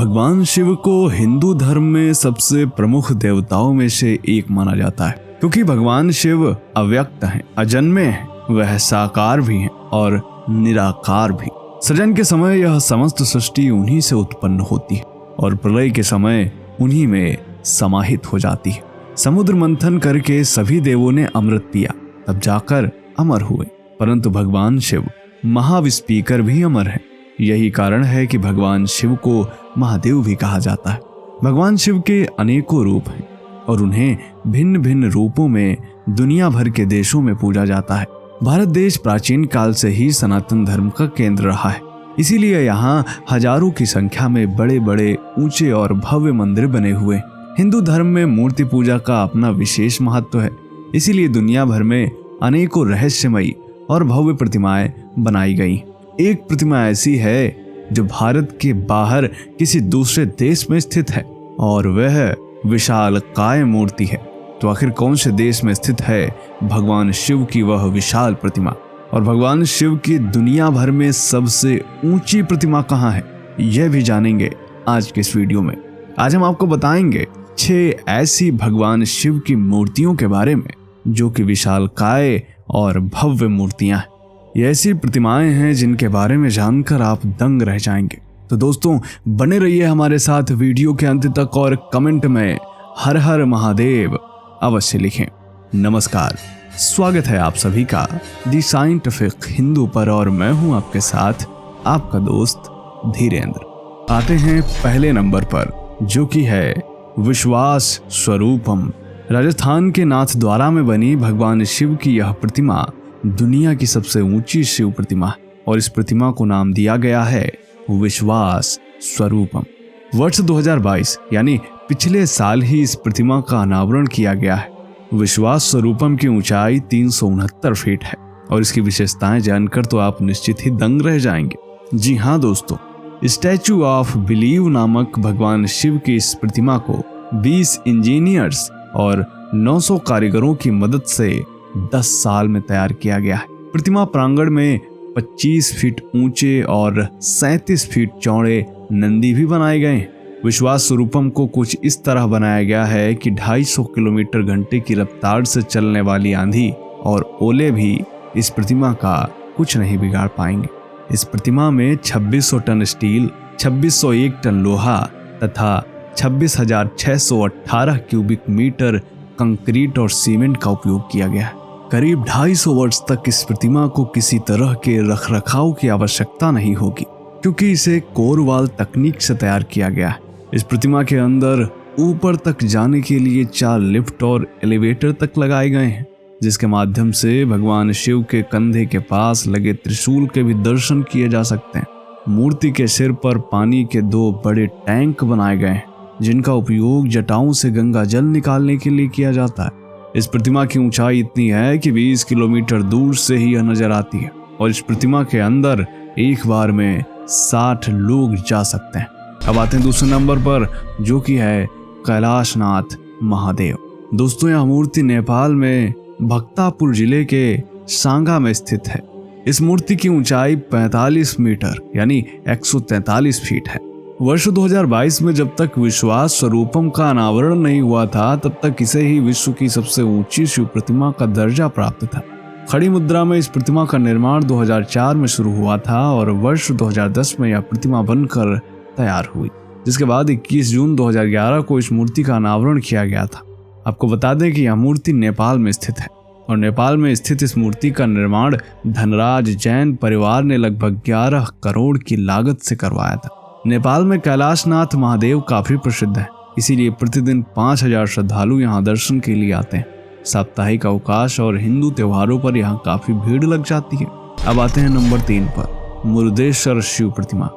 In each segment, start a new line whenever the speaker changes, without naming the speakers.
भगवान शिव को हिंदू धर्म में सबसे प्रमुख देवताओं में से एक माना जाता है, क्योंकि भगवान शिव अव्यक्त हैं, अजन्मे हैं, वह साकार भी हैं और निराकार भी। सृजन के समय यह समस्त सृष्टि उन्हीं से उत्पन्न होती है और प्रलय के समय उन्हीं में समाहित हो जाती है। समुद्र मंथन करके सभी देवों ने अमृत पिया, तब जाकर अमर हुए, परंतु भगवान शिव महाविस्पीकर भी अमर हैं। यही कारण है कि भगवान शिव को महादेव भी कहा जाता है। भगवान शिव के अनेकों रूप हैं और उन्हें भिन्न भिन्न रूपों में दुनिया भर के देशों में पूजा जाता है। भारत देश प्राचीन काल से ही सनातन धर्म का केंद्र रहा है, इसीलिए यहाँ हजारों की संख्या में बड़े बड़े ऊंचे और भव्य मंदिर बने हुए। हिंदू धर्म में मूर्ति पूजा का अपना विशेष महत्व है, इसीलिए दुनिया भर में अनेकों रहस्यमयी और भव्य प्रतिमाएं बनाई गई। एक प्रतिमा ऐसी है जो भारत के बाहर किसी दूसरे देश में स्थित है और वह विशालकाय मूर्ति है। तो आखिर कौन से देश में स्थित है भगवान शिव की वह विशाल प्रतिमा, और भगवान शिव की दुनिया भर में सबसे ऊंची प्रतिमा कहाँ है, यह भी जानेंगे आज के इस वीडियो में। आज हम आपको बताएंगे 6 ऐसी भगवान शिव की मूर्तियों के बारे में जो कि विशालकाय और भव्य मूर्तियां हैं। ये ऐसी प्रतिमाएं हैं जिनके बारे में जानकर आप दंग रह जाएंगे। तो दोस्तों बने रहिए हमारे साथ वीडियो के अंत तक और कमेंट में हर हर महादेव अवश्य लिखें। नमस्कार, स्वागत है आप सभी का दी साइंटिफिक हिंदू पर और मैं हूं आपके साथ आपका दोस्त धीरेन्द्र। आते हैं पहले नंबर पर, जो कि है विश्वास स्वरूपम। राजस्थान के नाथद्वारा में बनी भगवान शिव की यह प्रतिमा दुनिया की सबसे ऊंची शिव प्रतिमा है और इस प्रतिमा को नाम दिया गया है विश्वास स्वरूपम। वर्ष 2022 यानी पिछले साल ही इस प्रतिमा का अनावरण किया गया है। विश्वास स्वरूपम की ऊंचाई 369 फीट है और इसकी विशेषताएं जानकर तो आप निश्चित ही दंग रह जाएंगे। जी हाँ दोस्तों, स्टैचू ऑफ बिलीव नामक भगवान शिव की इस प्रतिमा को 20 इंजीनियर्स और 900 कारीगरों की मदद से 10 साल में तैयार किया गया है। प्रतिमा प्रांगण में 25 फीट ऊंचे और 37 फीट चौड़े नंदी भी बनाए गए हैं। विश्वास स्वरूपम को कुछ इस तरह बनाया गया है कि 250 किलोमीटर घंटे की रफ्तार से चलने वाली आंधी और ओले भी इस प्रतिमा का कुछ नहीं बिगाड़ पाएंगे। इस प्रतिमा में 2600 टन स्टील, 2601 टन लोहा तथा 26,618 क्यूबिक मीटर कंक्रीट और सीमेंट का उपयोग किया गया है। करीब 250 वर्ष तक इस प्रतिमा को किसी तरह के रखरखाव की आवश्यकता नहीं होगी, क्योंकि इसे कोरवाल तकनीक से तैयार किया गया है। इस प्रतिमा के अंदर ऊपर तक जाने के लिए 4 लिफ्ट और एलिवेटर तक लगाए गए हैं, जिसके माध्यम से भगवान शिव के कंधे के पास लगे त्रिशूल के भी दर्शन किए जा सकते हैं। मूर्ति के सिर पर पानी के 2 बड़े टैंक बनाए गए हैं, जिनका उपयोग जटाओं से गंगा जल निकालने के लिए किया जाता है। इस प्रतिमा की ऊंचाई इतनी है कि 20 किलोमीटर दूर से ही यह नजर आती है और इस प्रतिमा के अंदर एक बार में 60 लोग जा सकते हैं। अब आते हैं दूसरे नंबर पर, जो कि है कैलाशनाथ महादेव। दोस्तों यह मूर्ति नेपाल में भक्तापुर जिले के सांगा में स्थित है। इस मूर्ति की ऊंचाई 45 मीटर यानी 143 फीट है। वर्ष 2022 में जब तक विश्वास स्वरूपम का अनावरण नहीं हुआ था, तब तक इसे ही विश्व की सबसे ऊंची शिव प्रतिमा का दर्जा प्राप्त था। खड़ी मुद्रा में इस प्रतिमा का निर्माण 2004 में शुरू हुआ था और वर्ष 2010 में यह प्रतिमा बनकर तैयार हुई, जिसके बाद 21 जून 2011 को इस मूर्ति का अनावरण किया गया था। आपको बता दें कि यह मूर्ति नेपाल में स्थित है और नेपाल में स्थित इस मूर्ति का निर्माण धनराज जैन परिवार ने लगभग 11 करोड़ की लागत से करवाया था। नेपाल में कैलाशनाथ महादेव काफी प्रसिद्ध है, इसीलिए प्रतिदिन 5000 श्रद्धालु यहाँ दर्शन के लिए आते हैं। साप्ताहिक अवकाश और हिंदू त्योहारों पर यहाँ काफी भीड़ लग जाती है। अब आते हैं नंबर 3 पर, मुरुदेश्वर शिव प्रतिमा।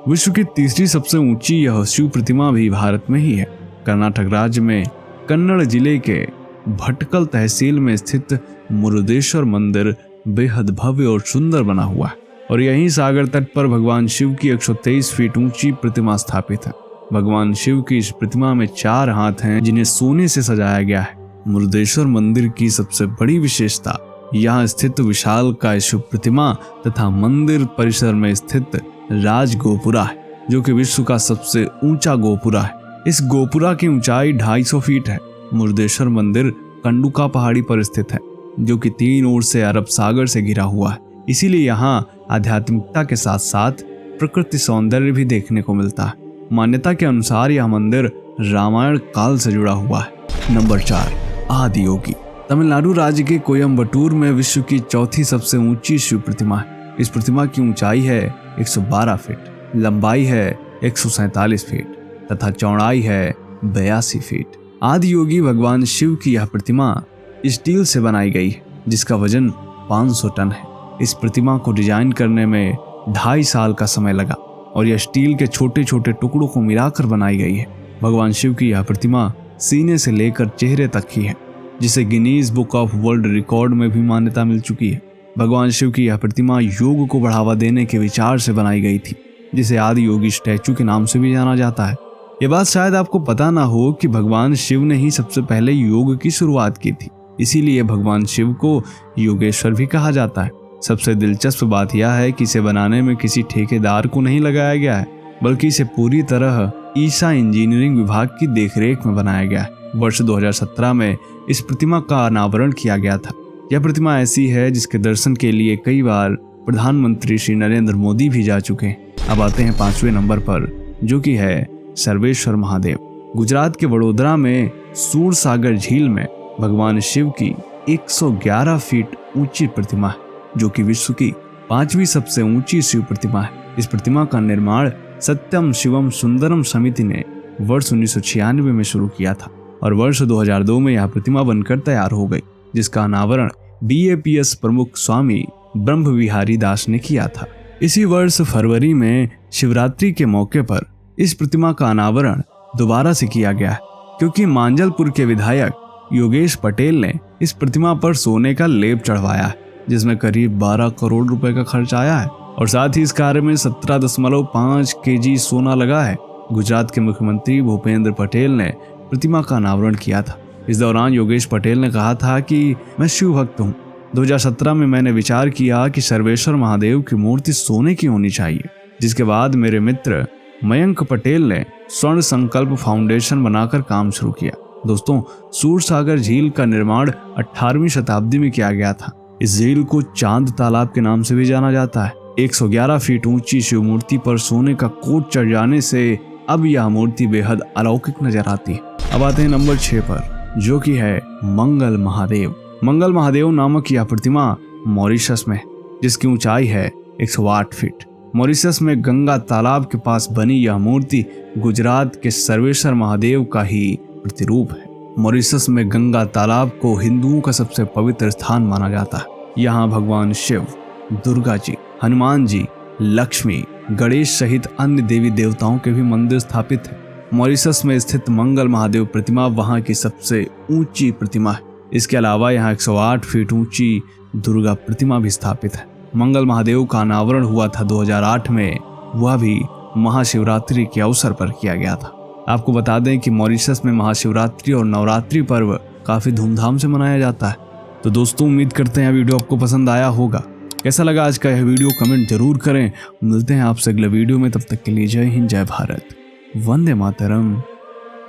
विश्व की तीसरी सबसे ऊंची यह शिव प्रतिमा भी भारत में ही है। कर्नाटक राज्य में कन्नड़ जिले के भटकल तहसील में स्थित मुरुदेश्वर मंदिर बेहद भव्य और सुंदर बना हुआ है और यहीं सागर तट पर भगवान शिव की 123 फीट ऊंची प्रतिमा स्थापित है। भगवान शिव की इस प्रतिमा में 4 हाथ हैं, जिन्हें सोने से सजाया गया है। मुरुदेश्वर मंदिर की सबसे बड़ी विशेषता यहाँ स्थित विशालकाय शिव प्रतिमा तथा मंदिर परिसर में स्थित राजगोपुरा है। जो कि विश्व का सबसे ऊंचा गोपुरा है। इस गोपुरा की ऊंचाई 250 फीट है। मुर्देश्वर मंदिर कंडुका पहाड़ी पर स्थित है, जो कि 3 ओर से अरब सागर से घिरा हुआ है। इसीलिए यहाँ आध्यात्मिकता के साथ साथ प्रकृति सौंदर्य भी देखने को मिलता है। मान्यता के अनुसार यह मंदिर रामायण काल से जुड़ा हुआ है। नंबर 4, आदि योगी। तमिलनाडु राज्य के कोयम्बटूर में विश्व की चौथी सबसे ऊंची शिव प्रतिमा है। इस प्रतिमा की ऊंचाई है 112 फीट, लंबाई है 147 फीट तथा चौड़ाई है 82 फीट। आदि योगी भगवान शिव की यह प्रतिमा स्टील से बनाई गई है, जिसका वजन 500 टन है। इस प्रतिमा को डिजाइन करने में 2.5 साल का समय लगा और यह स्टील के छोटे छोटे टुकड़ों को मिलाकर बनाई गई है। भगवान शिव की यह प्रतिमा सीने से लेकर चेहरे तक की है, जिसे Guinness book of world record में भी मान्यता मिल चुकी है। भगवान शिव की यह प्रतिमा योग को बढ़ावा देने के विचार से बनाई गई थी, जिसे आदि योगी स्टैचू के नाम से भी जाना जाता है। ये बात शायद आपको पता ना हो कि भगवान शिव ने ही सबसे पहले योग की शुरुआत की थी, इसीलिए भगवान शिव को योगेश्वर भी कहा जाता है। सबसे दिलचस्प बात यह है कि इसे बनाने में किसी ठेकेदार को नहीं लगाया गया है, बल्कि इसे पूरी तरह ईसा इंजीनियरिंग विभाग की देखरेख में बनाया गया है। वर्ष 2017 में इस प्रतिमा का अनावरण किया गया था। यह प्रतिमा ऐसी है जिसके दर्शन के लिए कई बार प्रधानमंत्री श्री नरेंद्र मोदी भी जा चुके हैं। अब आते हैं 5वें नंबर पर, जो कि है सर्वेश्वर महादेव। गुजरात के वडोदरा में सूरसागर झील में भगवान शिव की 111 फीट ऊंची प्रतिमा है, जो कि विश्व की 5वीं सबसे ऊंची शिव प्रतिमा है। इस प्रतिमा का निर्माण सत्यम शिवम सुंदरम समिति ने वर्ष 1996 में शुरू किया था और वर्ष 2002 में यह प्रतिमा बनकर तैयार हो गई, जिसका अनावरण BAPS प्रमुख स्वामी ब्रह्म विहारी दास ने किया था। इसी वर्ष फरवरी में शिवरात्रि के मौके पर इस प्रतिमा का अनावरण दोबारा से किया गया है, क्योंकि मांजलपुर के विधायक योगेश पटेल ने इस प्रतिमा पर सोने का लेप चढ़वाया है, जिसमें करीब 12 करोड़ रुपए का खर्च आया है और साथ ही इस कार्य में 17.5 kg सोना लगा है। गुजरात के मुख्यमंत्री भूपेंद्र पटेल ने प्रतिमा का अनावरण किया था। इस दौरान योगेश पटेल ने कहा था कि मैं शिव भक्त हूँ। 2017 में मैंने विचार किया कि सर्वेश्वर महादेव की मूर्ति सोने की होनी चाहिए, जिसके बाद मेरे मित्र मयंक पटेल ने स्वर्ण संकल्प फाउंडेशन बनाकर काम शुरू किया। दोस्तों, सूरसागर झील का निर्माण 18वीं शताब्दी में किया गया था। इस झील को चांद तालाब के नाम से भी जाना जाता है। 111 फीट ऊंची शिव मूर्ति पर सोने का कोट चढ़ जाने से अब यह मूर्ति बेहद अलौकिक नजर आती है। अब आते हैं नंबर 6 पर, जो कि है मंगल महादेव। मंगल महादेव नामक यह प्रतिमा मॉरिशस में, जिसकी ऊंचाई है 108 फीट। मॉरिशस में गंगा तालाब के पास बनी यह मूर्ति गुजरात के सर्वेश्वर महादेव का ही प्रतिरूप है। मॉरिशस में गंगा तालाब को हिंदुओं का सबसे पवित्र स्थान माना जाता है। यहाँ भगवान शिव, दुर्गा जी, हनुमान जी, लक्ष्मी, गणेश सहित अन्य देवी देवताओं के भी मंदिर स्थापित है। मॉरिशस में स्थित मंगल महादेव प्रतिमा वहाँ की सबसे ऊंची प्रतिमा है। इसके अलावा यहाँ 108 फीट ऊंची दुर्गा प्रतिमा भी स्थापित है। मंगल महादेव का अनावरण हुआ था 2008 में, वह भी महाशिवरात्रि के अवसर पर किया गया था। आपको बता दें कि मॉरिशस में महाशिवरात्रि और नवरात्रि पर्व काफी धूमधाम से मनाया जाता है। तो दोस्तों, उम्मीद करते हैं वीडियो आपको पसंद आया होगा। कैसा लगा आज का यह वीडियो कमेंट जरूर करें। मिलते हैं आपसे अगले वीडियो में, तब तक के लिए जय हिंद, जय भारत, वंदे मातरम।